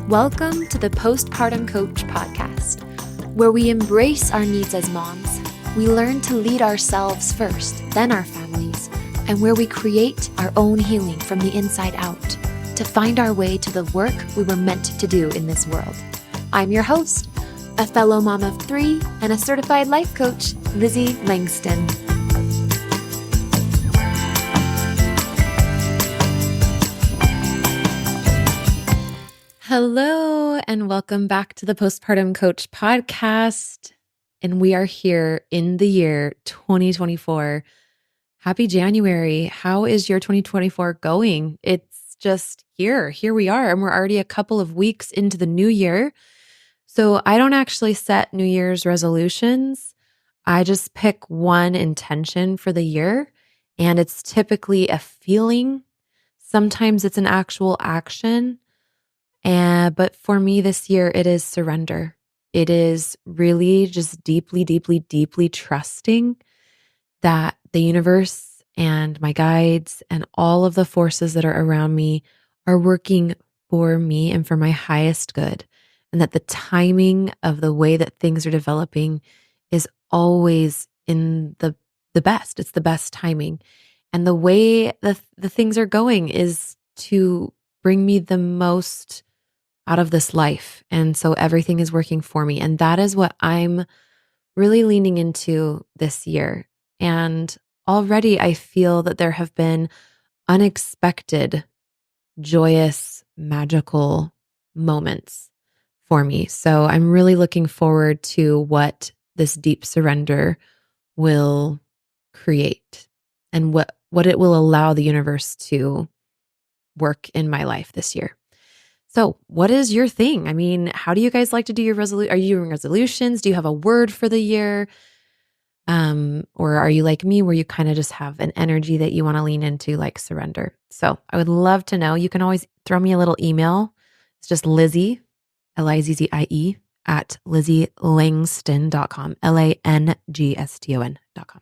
Welcome to the Postpartum Coach podcast, where we embrace our needs as moms. We learn to lead ourselves first, then our families, and where we create our own healing from the inside out to find our way to the work we were meant to do in this world. I'm your host, a fellow mom of 3 and a certified life coach, Lizzie Langston. Hello, and welcome back to the Postpartum Coach podcast. And we are here in the year 2024. Happy January. How is your 2024 going? It's just here. Here we are, and we're already a couple of weeks into the new year. So I don't actually set New Year's resolutions. I just pick one intention for the year, and it's typically a feeling. Sometimes it's an actual action. But for me this year, it is surrender. It is really just deeply trusting that the universe and my guides and all of the forces that are around me are working for me and for my highest good. And that the timing of the way that things are developing is always in the best. It's the best timing. And the way the things are going is to bring me the most out of this life. And so everything is working for me. And that is what I'm really leaning into this year. And already I feel that there have been unexpected, joyous, magical moments for me. So I'm really looking forward to what this deep surrender will create and what it will allow the universe to work in my life this year. So what is your thing? I mean, how do you guys like to do your resolution? Are you doing resolutions? Do you have a word for the year? Or are you like me where you kind of just have an energy that you want to lean into, like surrender? So I would love to know. You can always throw me a little email. It's just Lizzie, Lizzie, at LizzieLangston.com, LANGSTON.com.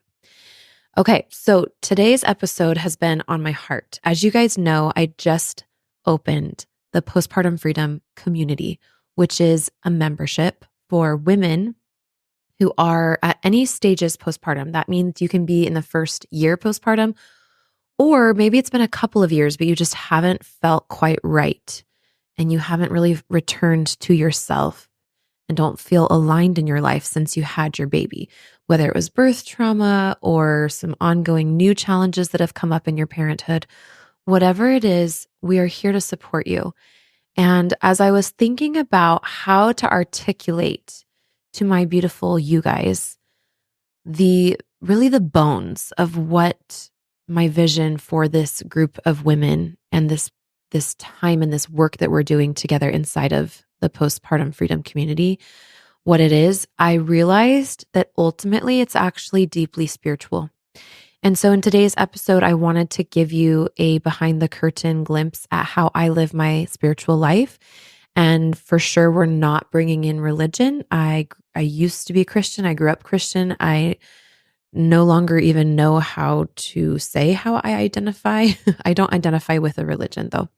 Okay, so today's episode has been on my heart. As you guys know, I just opened the Postpartum Freedom Community, which is a membership for women who are at any stages postpartum. That means you can be in the first year postpartum, or maybe it's been a couple of years, but you just haven't felt quite right and you haven't really returned to yourself and don't feel aligned in your life since you had your baby, whether it was birth trauma or some ongoing new challenges that have come up in your parenthood. Whatever it is, we are here to support you. And as I was thinking about how to articulate to my beautiful you guys, the bones of what my vision for this group of women and this time and this work that we're doing together inside of the Postpartum Freedom Community, what it is, I realized that ultimately it's actually deeply spiritual. And so in today's episode, I wanted to give you a behind the curtain glimpse at how I live my spiritual life. And for sure, we're not bringing in religion. I used to be a Christian. I grew up Christian. I no longer even know how to say how I identify. I don't identify with a religion though.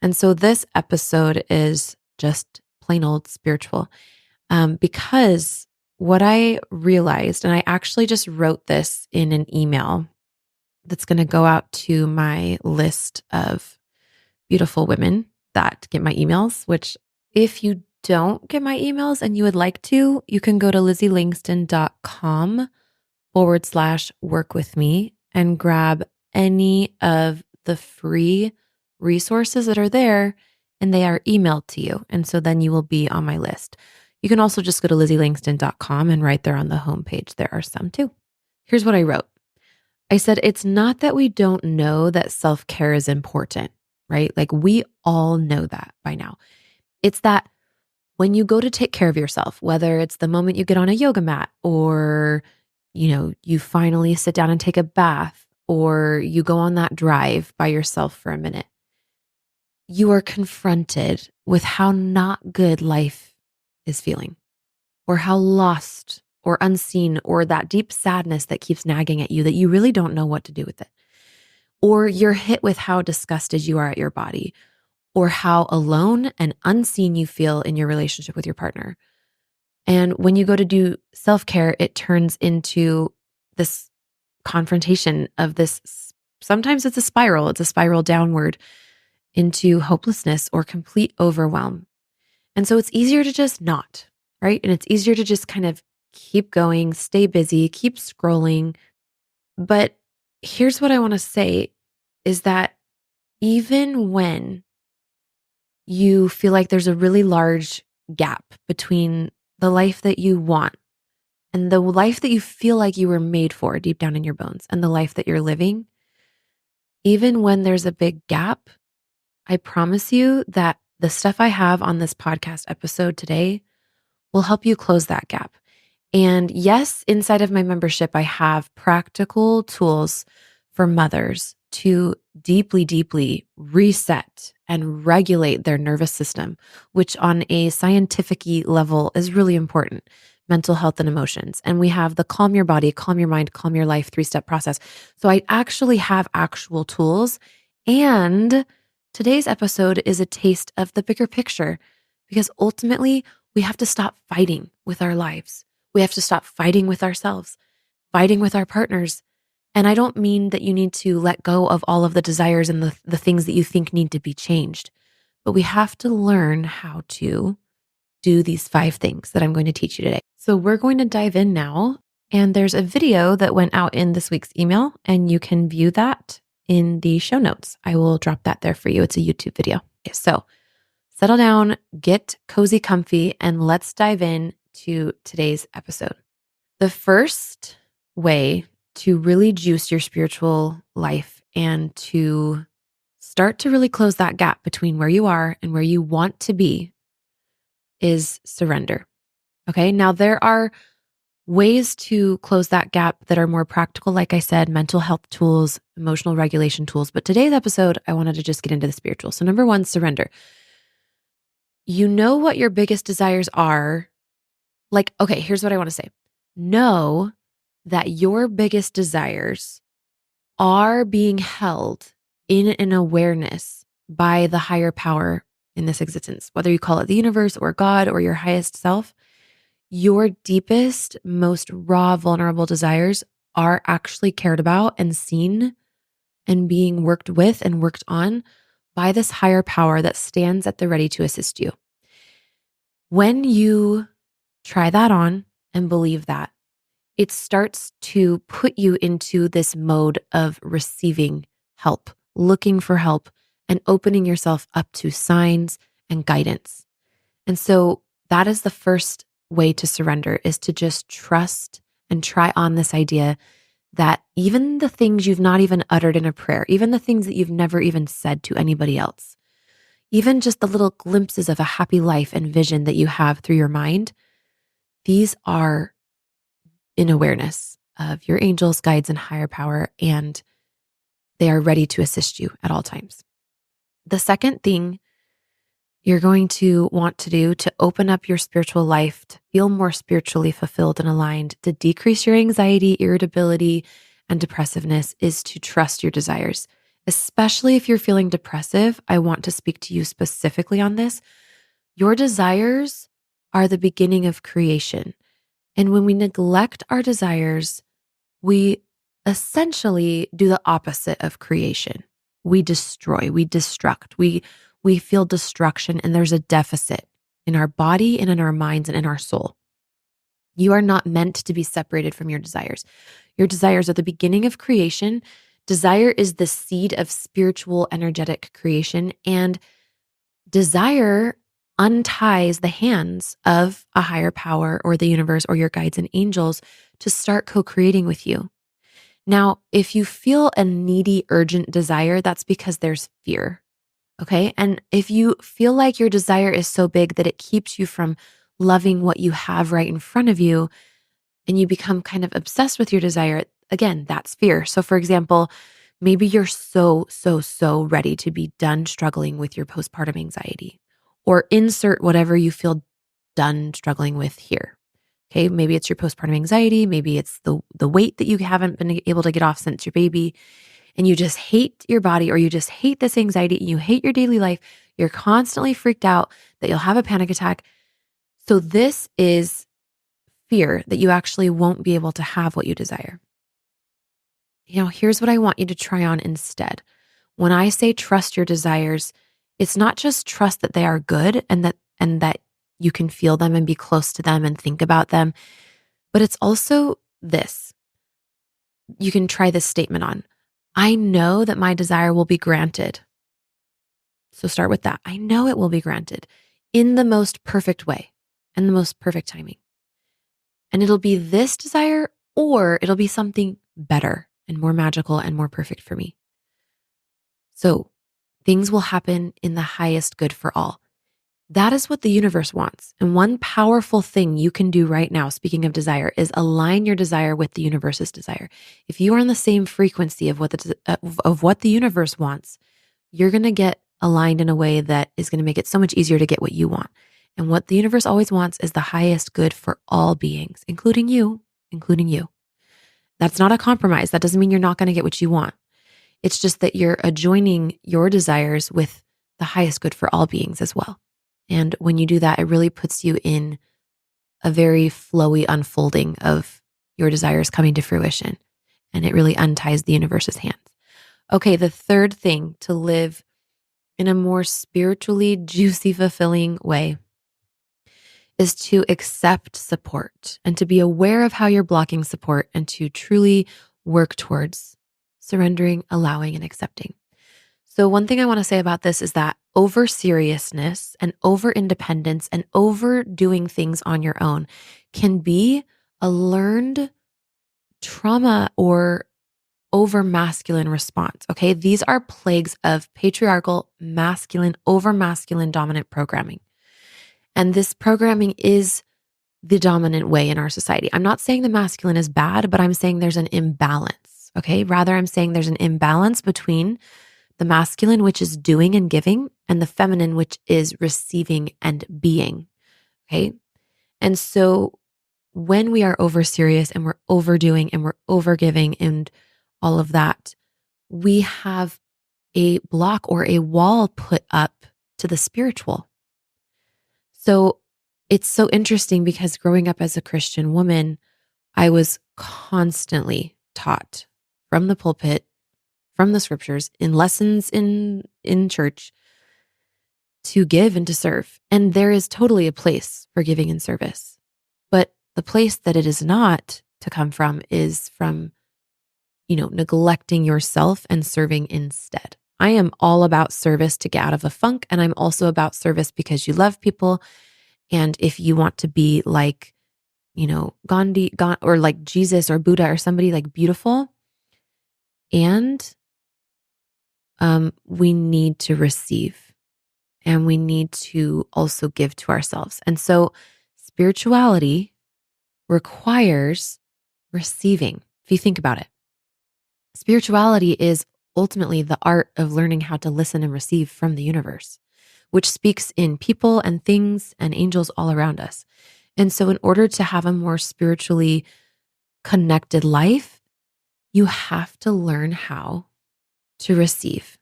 And so this episode is just plain old spiritual because what I realized, and I actually just wrote this in an email that's going to go out to my list of beautiful women that get my emails, which if you don't get my emails and you would like to, you can go to LizzieLangston.com/work with me and grab any of the free resources that are there, and they are emailed to you. And so then you will be on my list. You can also just go to LizzieLangston.com and right there on the homepage, there are some too. Here's what I wrote. I said, it's not that we don't know that self-care is important, right? Like we all know that by now. It's that when you go to take care of yourself, whether it's the moment you get on a yoga mat or, you finally sit down and take a bath or you go on that drive by yourself for a minute, you are confronted with how not good life is feeling, or how lost or unseen, or that deep sadness that keeps nagging at you that you really don't know what to do with it. Or you're hit with how disgusted you are at your body, or how alone and unseen you feel in your relationship with your partner. And when you go to do self-care, it turns into this confrontation of this. Sometimes it's a spiral downward into hopelessness or complete overwhelm. And so it's easier to just not, right? And it's easier to just kind of keep going, stay busy, keep scrolling. But here's what I want to say is that even when you feel like there's a really large gap between the life that you want and the life that you feel like you were made for deep down in your bones and the life that you're living, even when there's a big gap, I promise you that the stuff I have on this podcast episode today will help you close that gap. And yes, inside of my membership, I have practical tools for mothers to deeply, deeply reset and regulate their nervous system, which on a scientific level is really important. Mental health and emotions. And we have the calm your body, calm your mind, calm your life 3-step process. So I actually have actual tools. And today's episode is a taste of the bigger picture because ultimately we have to stop fighting with our lives. We have to stop fighting with ourselves, fighting with our partners. And I don't mean that you need to let go of all of the desires and the things that you think need to be changed, but we have to learn how to do these 5 things that I'm going to teach you today. So we're going to dive in now. And there's a video that went out in this week's email, and you can view that in the show notes. I will drop that there for you. It's a YouTube video. Okay, so settle down, get cozy, comfy, and let's dive in to today's episode. The first way to really juice your spiritual life and to start to really close that gap between where you are and where you want to be is surrender. Okay. Now there are ways to close that gap that are more practical. Like I said, mental health tools, emotional regulation tools. But today's episode, I wanted to just get into the spiritual. So number 1, surrender. You know what your biggest desires are. Like, okay, here's what I want to say. Know that your biggest desires are being held in an awareness by the higher power in this existence, whether you call it the universe or God or your highest self. Your deepest, most raw, vulnerable desires are actually cared about and seen and being worked with and worked on by this higher power that stands at the ready to assist you. When you try that on and believe that, it starts to put you into this mode of receiving help, looking for help, and opening yourself up to signs and guidance. And so that is the first way to surrender, is to just trust and try on this idea that even the things you've not even uttered in a prayer, even the things that you've never even said to anybody else, even just the little glimpses of a happy life and vision that you have through your mind, these are in awareness of your angels, guides, and higher power, and they are ready to assist you at all times. The second thing you're going to want to do to open up your spiritual life, to feel more spiritually fulfilled and aligned, to decrease your anxiety, irritability, and depressiveness is to trust your desires. Especially if you're feeling depressive, I want to speak to you specifically on this. Your desires are the beginning of creation. And when we neglect our desires, we essentially do the opposite of creation. We destroy, we destruct, we feel destruction, and there's a deficit in our body and in our minds and in our soul. You are not meant to be separated from your desires. Your desires are the beginning of creation. Desire is the seed of spiritual, energetic creation, and desire unties the hands of a higher power or the universe or your guides and angels to start co-creating with you. Now, if you feel a needy, urgent desire, that's because there's fear. Okay. And if you feel like your desire is so big that it keeps you from loving what you have right in front of you, and you become kind of obsessed with your desire, again, that's fear. So for example, maybe you're so ready to be done struggling with your postpartum anxiety, or insert whatever you feel done struggling with here. Okay. Maybe it's your postpartum anxiety. Maybe it's the weight that you haven't been able to get off since your baby. and you just hate your body or you just hate this anxiety, you hate your daily life, you're constantly freaked out that you'll have a panic attack. So this is fear that you actually won't be able to have what you desire. Here's what I want you to try on instead. When I say trust your desires, it's not just trust that they are good and that you can feel them and be close to them and think about them, but it's also this. You can try this statement on. I know that my desire will be granted. So start with that. I know it will be granted in the most perfect way and the most perfect timing. And it'll be this desire or it'll be something better and more magical and more perfect for me. So things will happen in the highest good for all. That is what the universe wants. And one powerful thing you can do right now, speaking of desire, is align your desire with the universe's desire. If you are on the same frequency of what the universe wants, you're going to get aligned in a way that is going to make it so much easier to get what you want. And what the universe always wants is the highest good for all beings, including you, including you. That's not a compromise. That doesn't mean you're not going to get what you want. It's just that you're adjoining your desires with the highest good for all beings as well. And when you do that, it really puts you in a very flowy unfolding of your desires coming to fruition. And it really unties the universe's hands. Okay, the third thing to live in a more spiritually juicy, fulfilling way is to accept support and to be aware of how you're blocking support and to truly work towards surrendering, allowing, and accepting. So one thing I want to say about this is that over seriousness and over independence and overdoing things on your own can be a learned trauma or over masculine response. Okay. These are plagues of patriarchal, masculine, over masculine dominant programming. And this programming is the dominant way in our society. I'm not saying the masculine is bad, but I'm saying there's an imbalance. Okay. Rather, I'm saying there's an imbalance between the masculine, which is doing and giving, and the feminine, which is receiving and being. Okay. And so when we are over serious and we're overdoing and we're over giving and all of that, we have a block or a wall put up to the spiritual. So it's so interesting because growing up as a Christian woman, I was constantly taught from the pulpit, from the scriptures, in lessons in church, to give and to serve. And there is totally a place for giving and service. But the place that it is not to come from is from, neglecting yourself and serving instead. I am all about service to get out of a funk. And I'm also about service because you love people. And if you want to be like, Gandhi, or like Jesus or Buddha or somebody like beautiful, and we need to receive and we need to also give to ourselves. And so spirituality requires receiving. If you think about it, spirituality is ultimately the art of learning how to listen and receive from the universe, which speaks in people and things and angels all around us. And so in order to have a more spiritually connected life, you have to learn how to receive.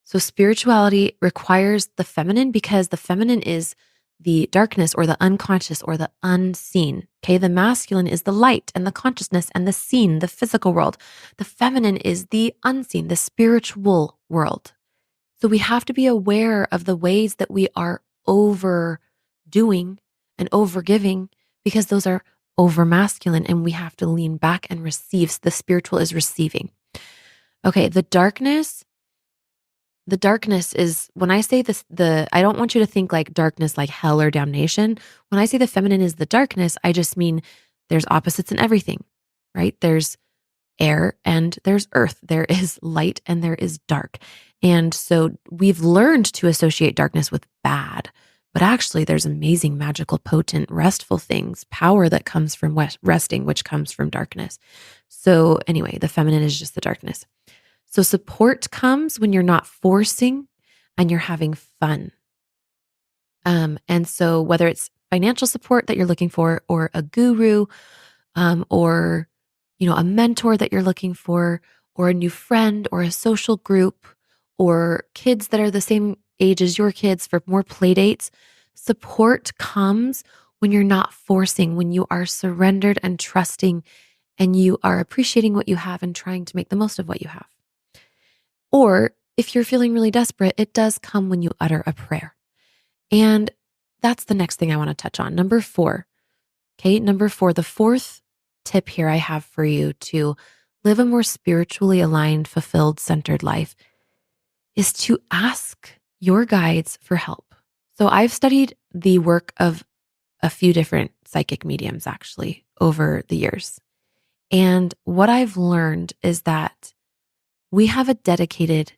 So spirituality requires the feminine because the feminine is the darkness or the unconscious or the unseen. Okay. The masculine is the light and the consciousness and the seen, the physical world. The feminine is the unseen, the spiritual world. So we have to be aware of the ways that we are overdoing and overgiving because those are over masculine and we have to lean back and receive. So the spiritual is receiving. Okay. The darkness is, when I say this, I don't want you to think like darkness, like hell or damnation. When I say the feminine is the darkness, I just mean there's opposites in everything, right? There's air and there's earth. There is light and there is dark. And so we've learned to associate darkness with bad, but actually there's amazing, magical, potent, restful things, power that comes from resting, which comes from darkness. So anyway, the feminine is just the darkness. So support comes when you're not forcing and you're having fun. And so whether it's financial support that you're looking for or a guru, or, a mentor that you're looking for, or a new friend or a social group or kids that are the same age as your kids for more play dates, support comes when you're not forcing, when you are surrendered and trusting and you are appreciating what you have and trying to make the most of what you have. Or if you're feeling really desperate, it does come when you utter a prayer. And that's the next thing I want to touch on. Number 4. Okay. Number 4, the fourth tip here I have for you to live a more spiritually aligned, fulfilled, centered life is to ask your guides for help. So I've studied the work of a few different psychic mediums actually over the years. And what I've learned is that we have a dedicated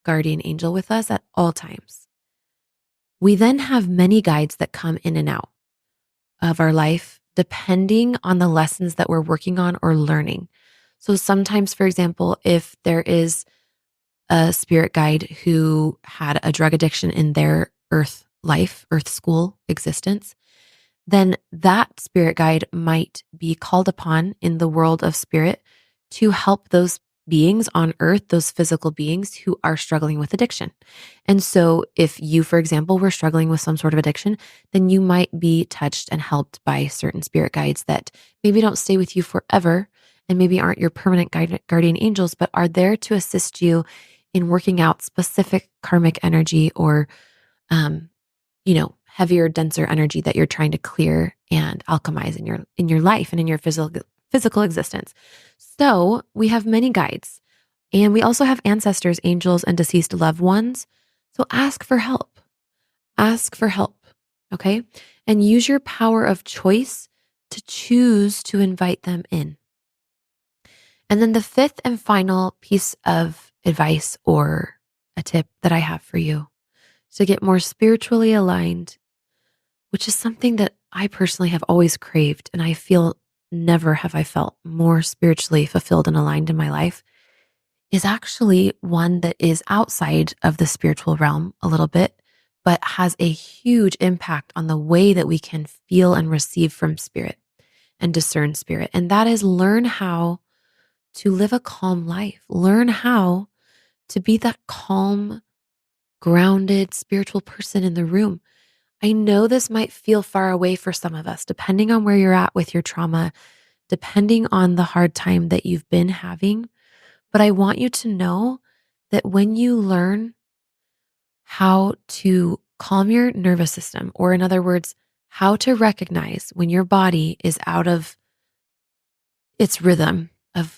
guardian angel with us at all times. We then have many guides that come in and out of our life, depending on the lessons that we're working on or learning. So sometimes, for example, if there is a spirit guide who had a drug addiction in their earth life, earth school existence, then that spirit guide might be called upon in the world of spirit to help those beings on earth, those physical beings who are struggling with addiction. And so if you, for example, were struggling with some sort of addiction, then you might be touched and helped by certain spirit guides that maybe don't stay with you forever and maybe aren't your permanent guardian angels, but are there to assist you in working out specific karmic energy or, heavier, denser energy that you're trying to clear and alchemize in your life and in your physical existence. So we have many guides, and we also have ancestors, angels, and deceased loved ones. So ask for help. Ask for help, okay? And use your power of choice to choose to invite them in. And then the fifth and final piece of advice or a tip that I have for you is to get more spiritually aligned, which is something that I personally have always craved. And I feel never have I felt more spiritually fulfilled and aligned in my life, is actually one that is outside of the spiritual realm a little bit, but has a huge impact on the way that we can feel and receive from spirit and discern spirit. And that is learn how to live a calm life, learn how to be that calm, grounded, spiritual person in the room. I know this might feel far away for some of us, depending on where you're at with your trauma, depending on the hard time that you've been having. But I want you to know that when you learn how to calm your nervous system, or in other words, how to recognize when your body is out of its rhythm,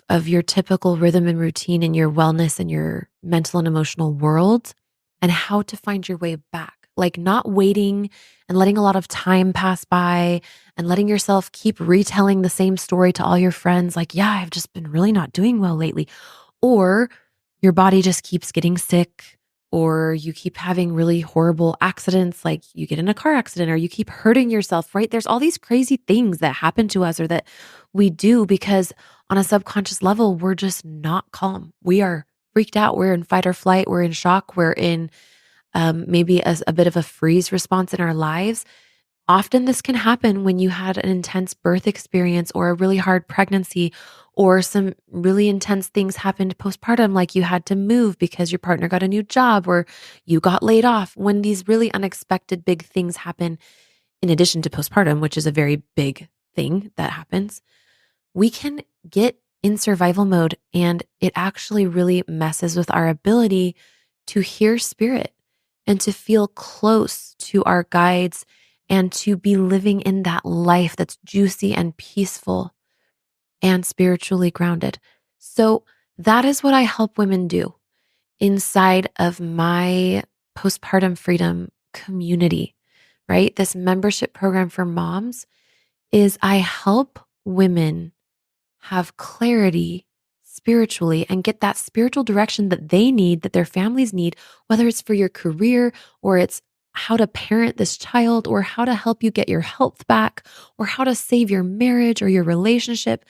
of your typical rhythm and routine in your wellness and your mental and emotional world, and how to find your way back, like not waiting and letting a lot of time pass by and letting yourself keep retelling the same story to all your friends. Like, yeah, I've just been really not doing well lately. Or your body just keeps getting sick, or you keep having really horrible accidents, like you get in a car accident, or you keep hurting yourself, right? There's all these crazy things that happen to us or that we do because on a subconscious level, we're just not calm. We are freaked out. We're in fight or flight. We're in shock. We're in maybe a bit of a freeze response in our lives. Often this can happen when you had an intense birth experience or a really hard pregnancy or some really intense things happened postpartum, like you had to move because your partner got a new job or you got laid off. When these really unexpected big things happen, in addition to postpartum, which is a very big thing that happens, we can get in survival mode and it actually really messes with our ability to hear spirit and to feel close to our guides and to be living in that life that's juicy and peaceful and spiritually grounded. So that is what I help women do inside of my postpartum freedom community, right? This membership program for moms is I help women have clarity spiritually and get that spiritual direction that they need, that their families need, whether it's for your career or it's how to parent this child or how to help you get your health back or how to save your marriage or your relationship.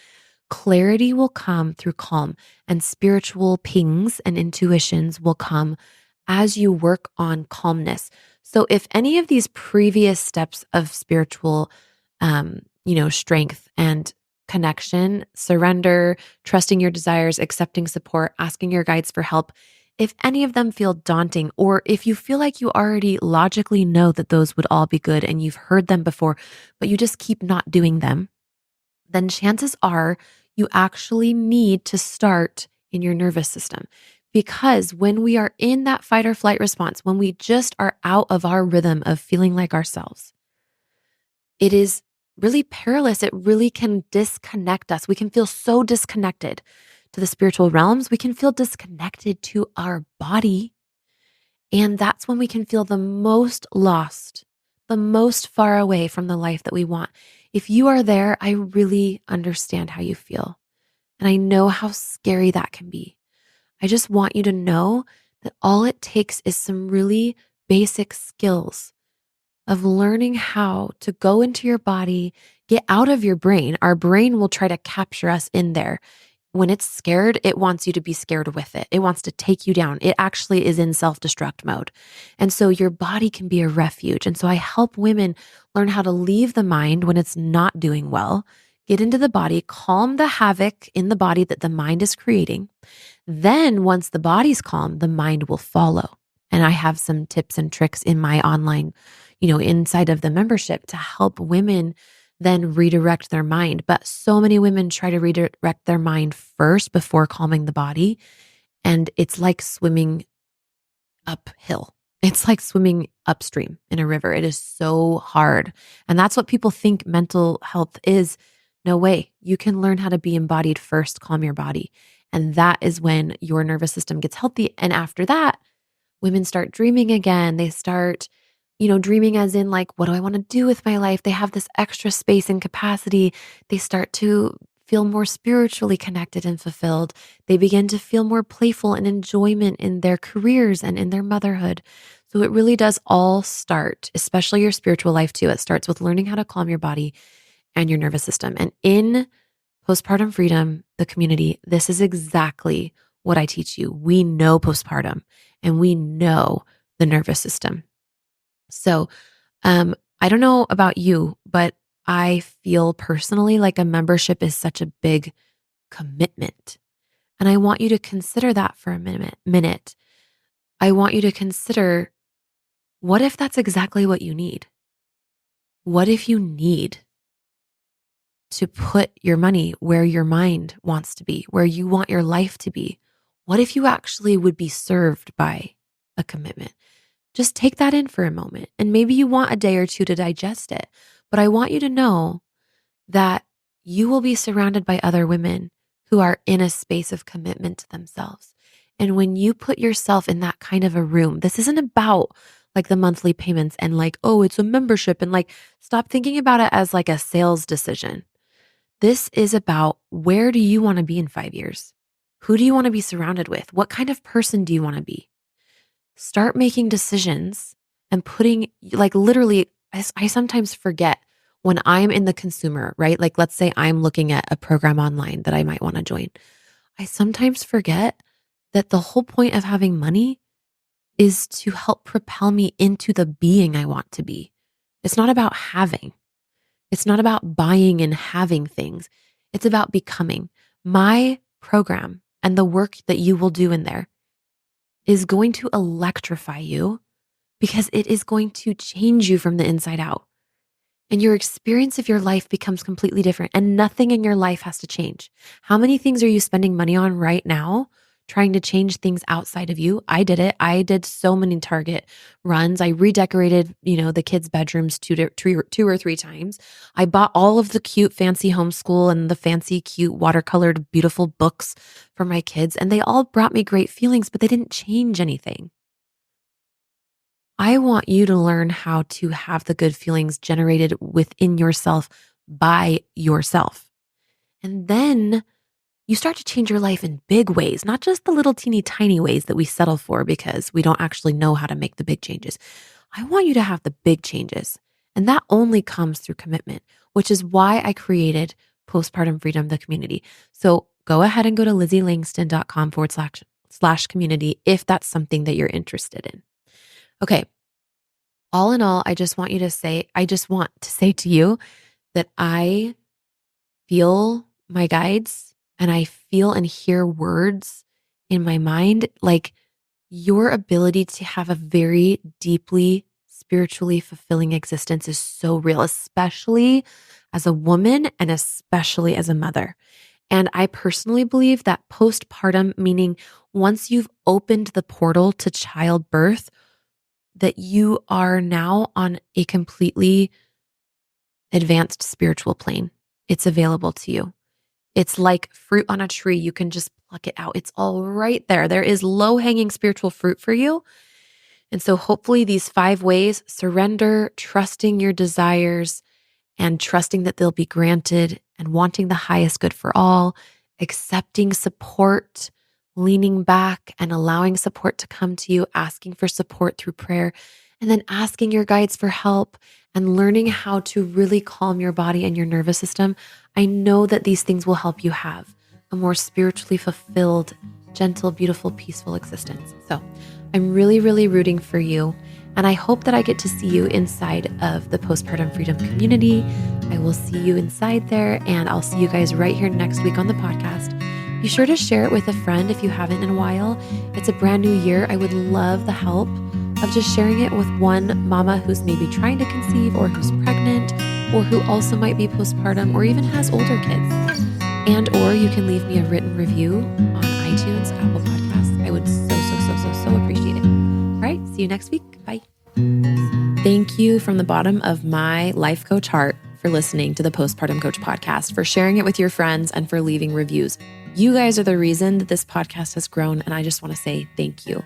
Clarity will come through calm, and spiritual pings and intuitions will come as you work on calmness. So if any of these previous steps of spiritual strength and connection, surrender, trusting your desires, accepting support, asking your guides for help, if any of them feel daunting, or if you feel like you already logically know that those would all be good and you've heard them before, but you just keep not doing them, then chances are you actually need to start in your nervous system. Because when we are in that fight or flight response, when we just are out of our rhythm of feeling like ourselves, it is really perilous. It really can disconnect us. We can feel so disconnected to the spiritual realms. We can feel disconnected to our body. And that's when we can feel the most lost, the most far away from the life that we want. If you are there, I really understand how you feel. And I know how scary that can be. I just want you to know that all it takes is some really basic skills of learning how to go into your body, get out of your brain. Our brain will try to capture us in there. When it's scared, it wants you to be scared with it. It wants to take you down. It actually is in self-destruct mode. And so your body can be a refuge. And so I help women learn how to leave the mind when it's not doing well, get into the body, calm the havoc in the body that the mind is creating. Then once the body's calm, the mind will follow. And I have some tips and tricks in my online, inside of the membership to help women then redirect their mind. But so many women try to redirect their mind first before calming the body. And it's like swimming uphill. It's like swimming upstream in a river. It is so hard. And that's what people think mental health is. No way. You can learn how to be embodied first, calm your body. And that is when your nervous system gets healthy. And after that, women start dreaming again. They start, dreaming as in like, what do I want to do with my life? They have this extra space and capacity. They start to feel more spiritually connected and fulfilled. They begin to feel more playful and enjoyment in their careers and in their motherhood. So it really does all start, especially your spiritual life too. It starts with learning how to calm your body and your nervous system. And in Postpartum Freedom, the community, this is exactly what I teach you. We know postpartum and we know the nervous system. So I don't know about you, but I feel personally like a membership is such a big commitment. And I want you to consider that for a minute. I want you to consider, what if that's exactly what you need? What if you need to put your money where your mind wants to be, where you want your life to be? What if you actually would be served by a commitment? Just take that in for a moment. And maybe you want a day or two to digest it. But I want you to know that you will be surrounded by other women who are in a space of commitment to themselves. And when you put yourself in that kind of a room, this isn't about like the monthly payments and like, oh, it's a membership, and like, stop thinking about it as like a sales decision. This is about, where do you want to be in 5 years? Who do you want to be surrounded with? What kind of person do you want to be? Start making decisions and putting, like, literally, I sometimes forget when I'm in the consumer, right? Like, let's say I'm looking at a program online that I might want to join. I sometimes forget that the whole point of having money is to help propel me into the being I want to be. It's not about having. It's not about buying and having things. It's about becoming. My program and the work that you will do in there is going to electrify you, because it is going to change you from the inside out. And your experience of your life becomes completely different, and nothing in your life has to change. How many things are you spending money on right now, trying to change things outside of you? I did it. I did so many Target runs. I redecorated, the kids' bedrooms two or three times. I bought all of the cute, fancy homeschool and the fancy, cute, watercolored, beautiful books for my kids. And they all brought me great feelings, but they didn't change anything. I want you to learn how to have the good feelings generated within yourself by yourself. And then you start to change your life in big ways, not just the little teeny tiny ways that we settle for because we don't actually know how to make the big changes. I want you to have the big changes. And that only comes through commitment, which is why I created Postpartum Freedom, the community. So go ahead and go to lizzieLangston.com/community if that's something that you're interested in. Okay. All in all, I just want to say to you that I feel my guides and I feel and hear words in my mind, like your ability to have a very deeply spiritually fulfilling existence is so real, especially as a woman and especially as a mother. And I personally believe that postpartum, meaning once you've opened the portal to childbirth, that you are now on a completely advanced spiritual plane. It's available to you. It's like fruit on a tree. You can just pluck it out. It's all right there. There is low-hanging spiritual fruit for you. And so hopefully these 5 ways, surrender, trusting your desires, and trusting that they'll be granted and wanting the highest good for all, accepting support, leaning back and allowing support to come to you, asking for support through prayer, and then asking your guides for help and learning how to really calm your body and your nervous system. I know that these things will help you have a more spiritually fulfilled, gentle, beautiful, peaceful existence. So I'm really, really rooting for you. And I hope that I get to see you inside of the Postpartum Freedom community. I will see you inside there, and I'll see you guys right here next week on the podcast. Be sure to share it with a friend if you haven't in a while. It's a brand new year. I would love the help of just sharing it with one mama who's maybe trying to conceive or who's pregnant or who also might be postpartum or even has older kids. And or you can leave me a written review on iTunes, Apple Podcasts. I would so appreciate it. All right, see you next week. Bye. Thank you from the bottom of my life coach heart for listening to the Postpartum Coach podcast, for sharing it with your friends, and for leaving reviews. You guys are the reason that this podcast has grown, and I just want to say thank you.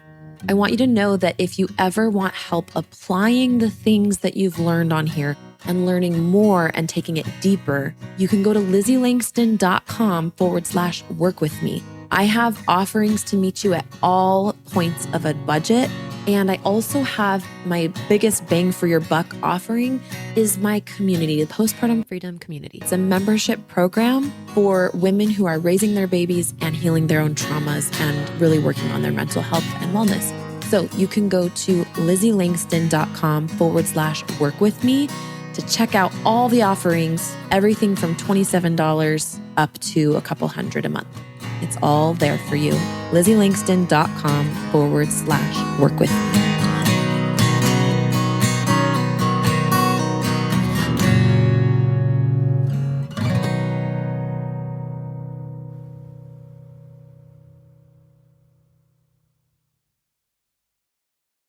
I want you to know that if you ever want help applying the things that you've learned on here and learning more and taking it deeper, you can go to LizzieLangston.com/work with me. I have offerings to meet you at all points of a budget. And I also have my biggest bang for your buck offering is my community, the Postpartum Freedom Community. It's a membership program for women who are raising their babies and healing their own traumas and really working on their mental health and wellness. So you can go to LizzieLangston.com/work with me to check out all the offerings, everything from $27 up to a couple $100 a month. It's all there for you. LizzieLangston.com/work with me.